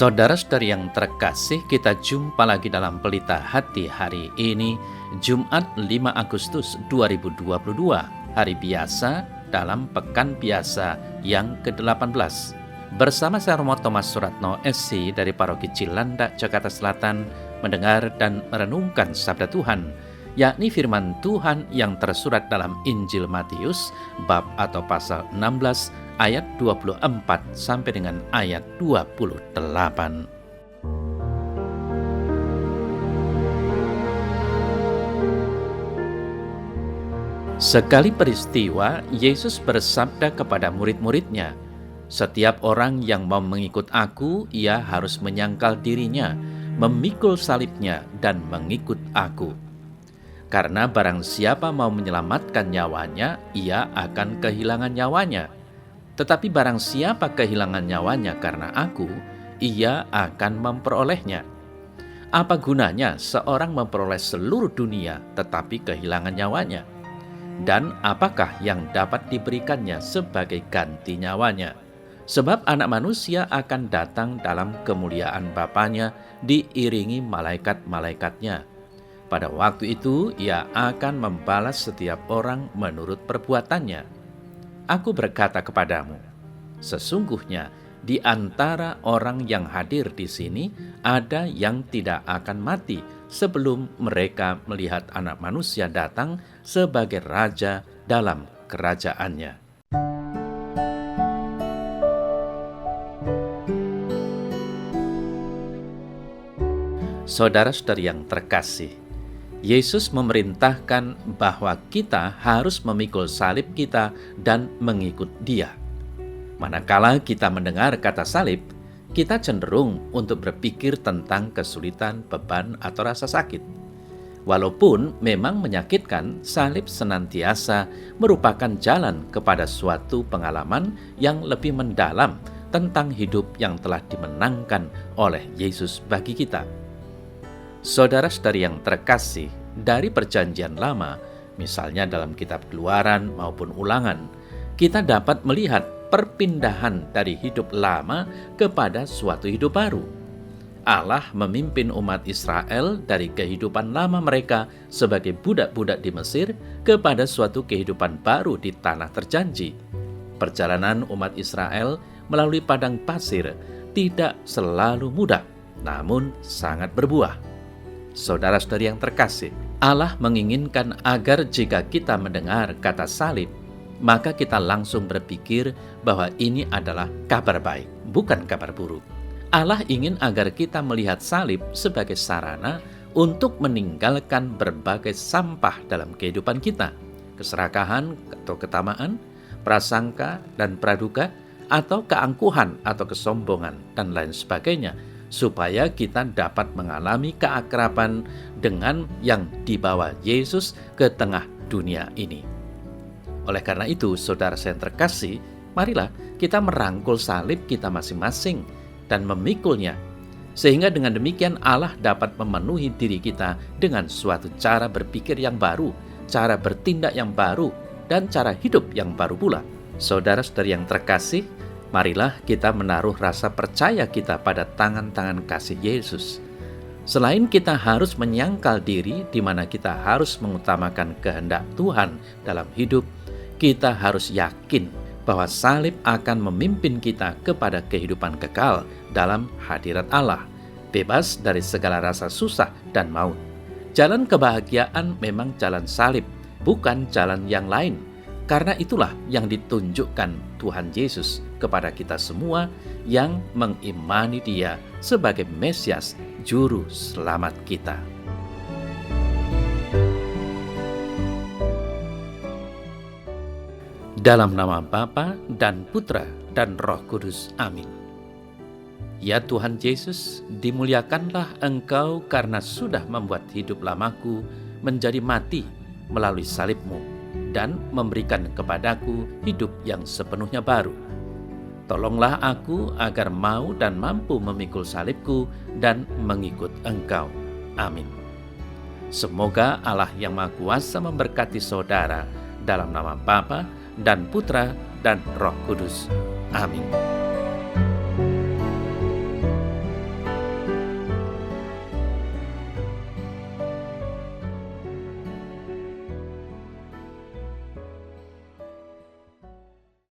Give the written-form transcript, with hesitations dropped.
Saudara-saudari yang terkasih, kita jumpa lagi dalam Pelita Hati hari ini, Jumat 5 Agustus 2022, hari biasa dalam Pekan Biasa yang ke-18. Bersama saya Romo Thomas Suratno SC dari Paroki Cilandak, Jakarta Selatan, mendengar dan merenungkan Sabda Tuhan, yakni firman Tuhan yang tersurat dalam Injil Matius, bab atau pasal 16, ayat 24 sampai dengan ayat 28. Sekali peristiwa, Yesus bersabda kepada murid-muridnya, "Setiap orang yang mau mengikut aku, ia harus menyangkal dirinya, memikul salibnya, dan mengikut aku. Karena barang siapa mau menyelamatkan nyawanya, ia akan kehilangan nyawanya. Tetapi barang siapa kehilangan nyawanya karena aku, ia akan memperolehnya. Apa gunanya seorang memperoleh seluruh dunia tetapi kehilangan nyawanya? Dan apakah yang dapat diberikannya sebagai ganti nyawanya? Sebab anak manusia akan datang dalam kemuliaan Bapanya diiringi malaikat-malaikatnya. Pada waktu itu ia akan membalas setiap orang menurut perbuatannya. Aku berkata kepadamu, sesungguhnya di antara orang yang hadir di sini ada yang tidak akan mati sebelum mereka melihat Anak Manusia datang sebagai Raja dalam kerajaannya." Saudara-saudari yang terkasih, Yesus memerintahkan bahwa kita harus memikul salib kita dan mengikut Dia. Manakala kita mendengar kata salib, kita cenderung untuk berpikir tentang kesulitan, beban, atau rasa sakit. Walaupun memang menyakitkan, salib senantiasa merupakan jalan kepada suatu pengalaman yang lebih mendalam tentang hidup yang telah dimenangkan oleh Yesus bagi kita. Saudara-saudari yang terkasih, dari Perjanjian Lama, misalnya dalam kitab Keluaran maupun Ulangan, kita dapat melihat perpindahan dari hidup lama kepada suatu hidup baru. Allah memimpin umat Israel dari kehidupan lama mereka sebagai budak-budak di Mesir kepada suatu kehidupan baru di tanah terjanji. Perjalanan umat Israel melalui padang pasir tidak selalu mudah, namun sangat berbuah. Saudara-saudari yang terkasih, Allah menginginkan agar jika kita mendengar kata salib, maka kita langsung berpikir bahwa ini adalah kabar baik, bukan kabar buruk. Allah ingin agar kita melihat salib sebagai sarana untuk meninggalkan berbagai sampah dalam kehidupan kita, keserakahan atau ketamaan, prasangka dan praduga, atau keangkuhan atau kesombongan, dan lain sebagainya, supaya kita dapat mengalami keakraban dengan yang dibawa Yesus ke tengah dunia ini. Oleh karena itu, saudara saya yang terkasih, marilah kita merangkul salib kita masing-masing dan memikulnya, sehingga dengan demikian Allah dapat memenuhi diri kita dengan suatu cara berpikir yang baru, cara bertindak yang baru, dan cara hidup yang baru pula. Saudara-saudari yang terkasih, marilah kita menaruh rasa percaya kita pada tangan-tangan kasih Yesus. Selain kita harus menyangkal diri, di mana kita harus mengutamakan kehendak Tuhan dalam hidup, kita harus yakin bahwa salib akan memimpin kita kepada kehidupan kekal dalam hadirat Allah, bebas dari segala rasa susah dan maut. Jalan kebahagiaan memang jalan salib, bukan jalan yang lain. Karena itulah yang ditunjukkan Tuhan Yesus kepada kita semua yang mengimani Dia sebagai Mesias, Juru Selamat kita. Dalam nama Bapa dan Putra dan Roh Kudus. Amin. Ya Tuhan Yesus, dimuliakanlah Engkau karena sudah membuat hidup lamaku menjadi mati melalui salib-Mu dan memberikan kepadaku hidup yang sepenuhnya baru. Tolonglah aku agar mau dan mampu memikul salibku dan mengikut Engkau. Amin. Semoga Allah yang Maha Kuasa memberkati saudara dalam nama Bapa dan Putra dan Roh Kudus. Amin.